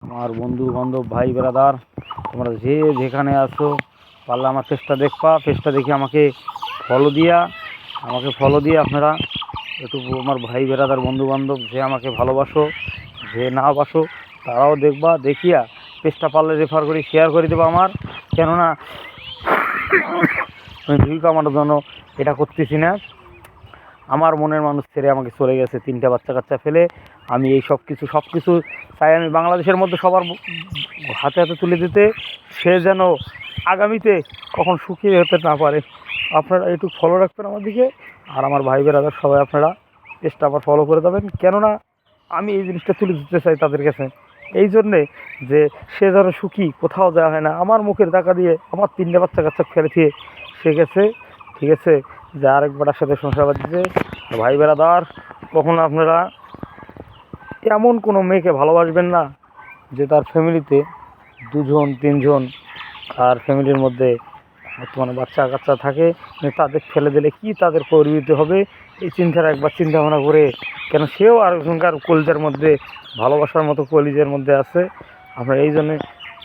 আমার বন্ধু বান্ধব ভাই ব্রাদার তোমরা যে যেখানে আছো পারলে আমার পেজটা দেখবা, পেজটা দেখে আমাকে ফলো দিয়ে আপনারা একটু আমার ভাই ব্রাদার বন্ধু বান্ধব যে আমাকে ভালোবাসো যে না বাসো তারাও দেখবা, দেখিয়া পেজটা পারলে রেফার করি শেয়ার করে দেবো আমার। কেননা আমি ভিউ কামানোর জন্য এটা করতেছি না। আমার মনের মানুষ ছেড়ে আমাকে চলে গেছে 3টা বাচ্চা কাচ্চা ফেলে। আমি এই সব কিছু চাই আমি বাংলাদেশের মধ্যে সবার হাতে হাতে তুলে দিতে, সে যেন আগামীতে কখন সুখী হতে না পারে। আপনারা একটু ফলো রাখবেন আমার দিকে, আর আমার ভাই বেরাদার সবাই আপনারা পেজটা আবার ফলো করে দেবেন। কেননা আমি এই জিনিসটা তুলে দিতে চাই তাদের কাছে, এই জন্যে যে সে যেন সুখী, কোথাও যাওয়া হয় না। আমার মুখের টাকা দিয়ে আমার 3টা বাচ্চা কাচ্চা ফেলে দিয়ে সে গেছে, ঠিক আছে, যে আরেকবার সাথে সংসার দিতে। ভাই বেরাদার, কখনো আপনারা এমন কোনো মেয়েকে ভালোবাসবেন না যে তার ফ্যামিলিতে 2জন 3জন আর ফ্যামিলির মধ্যে বর্তমানে বাচ্চা কাচ্চা থাকে, তাদের ফেলে দিলে কি তাদের পরিণতি হবে এই চিন্তাটা একবার চিন্তা ভাবনা করে। কেন সেও আরেকজনকার কলিজার মধ্যে ভালোবাসার মতো কলিজার মধ্যে আছে। আপনারা এই জন্যে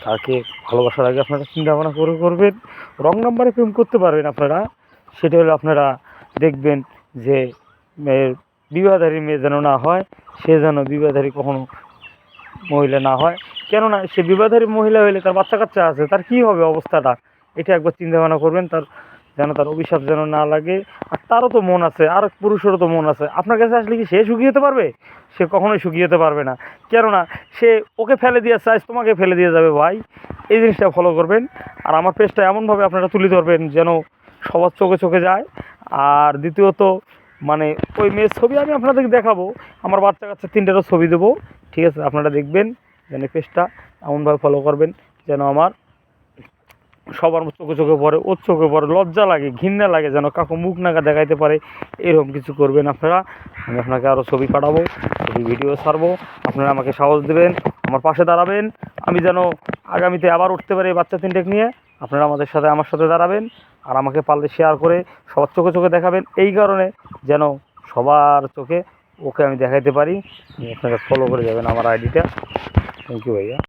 তাকে ভালোবাসার আগে আপনারা চিন্তা ভাবনা করে করবেন। রং নাম্বারে প্রেম করতে পারবেন আপনারা, সেটা হলো আপনারা দেখবেন যে মেয়ের বিবাহধারী মেয়ে যেন না হয়, সে যেন বিবাহধারী কখনো মহিলা না হয়। কেননা সে বিবাহধারী মহিলা হইলে তার বাচ্চা কাচ্চা আছে, তার কী হবে অবস্থাটা, এটা একবার চিন্তা ভাবনা করবেন। তার যেন তার অভিশাপ যেন না লাগে। আর তারও তো মন আছে, আর পুরুষেরও তো মন আছে। আপনার কাছে আসলে কি সে সুখী হতে পারবে? সে কখনোই সুখী হতে পারবে না। কেননা সে ওকে ফেলে দিয়ে চাই তোমাকে ফেলে দিয়ে যাবে। ভাই এই জিনিসটা ফলো করবেন, আর আমার পেজটা এমনভাবে আপনারা তুলে ধরবেন যেন সবার চোখে চোখে যায়। আর দ্বিতীয়ত মানে ওই মেয়ের ছবি আমি আপনাদেরকে দেখাবো, আমার বাচ্চা কাচ্চা 3টারও ছবি দেবো, ঠিক আছে? আপনারা দেখবেন যেন পেজটা এমনভাবে ফলো করবেন যেন আমার সবার চোখে চোখে পড়ে, ওর চোখে পড়ে, লজ্জা লাগে, ঘৃণা লাগে, যেন কাকু মুখ নাগা দেখাইতে পারে, এরকম কিছু করবেন আপনারা। আমি আপনাকে আরও ছবি পাঠাবো, ছবি ভিডিও ছাড়বো, আপনারা আমাকে সাহস দেবেন, আমার পাশে দাঁড়াবেন। আমি যেন আগামীতে আবার উঠতে পারি এই বাচ্চা 3টেকে নিয়ে। আপনারা আমার সাথে দাঁড়াবেন, আর আমাকে পারলে শেয়ার করে সবার চোখে চোখে দেখাবেন, এই কারণে যেন সবার চোখে ওকে আমি দেখাইতে পারি। আপনারা ফলো করে যাবেন আমার আইডিটা। থ্যাংক ইউ ভাইয়া।